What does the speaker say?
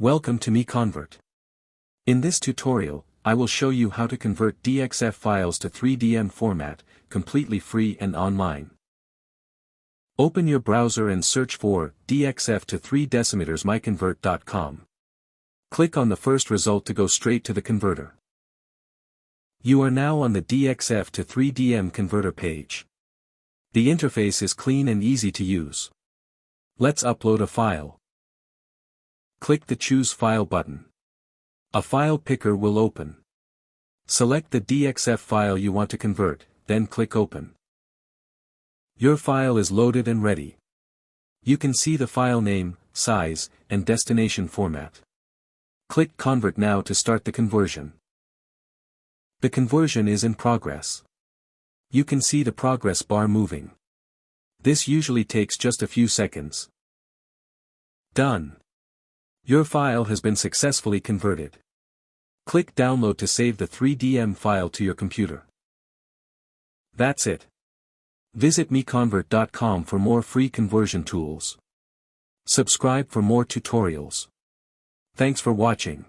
Welcome to MiConvert. In this tutorial, I will show you how to convert DXF files to 3DM format, completely free and online. Open your browser and search for DXF to 3 decimeters MiConvert.com. Click on the first result to go straight to the converter. You are now on the DXF to 3DM converter page. The interface is clean and easy to use. Let's upload a file. Click the Choose File button. A file picker will open. Select the DXF file you want to convert, then click Open. Your file is loaded and ready. You can see the file name, size, and destination format. Click Convert now to start the conversion. The conversion is in progress. You can see the progress bar moving. This usually takes just a few seconds. Done. Your file has been successfully converted. Click Download to save the 3DM file to your computer. That's it. Visit MiConvert.com for more free conversion tools. Subscribe for more tutorials. Thanks for watching.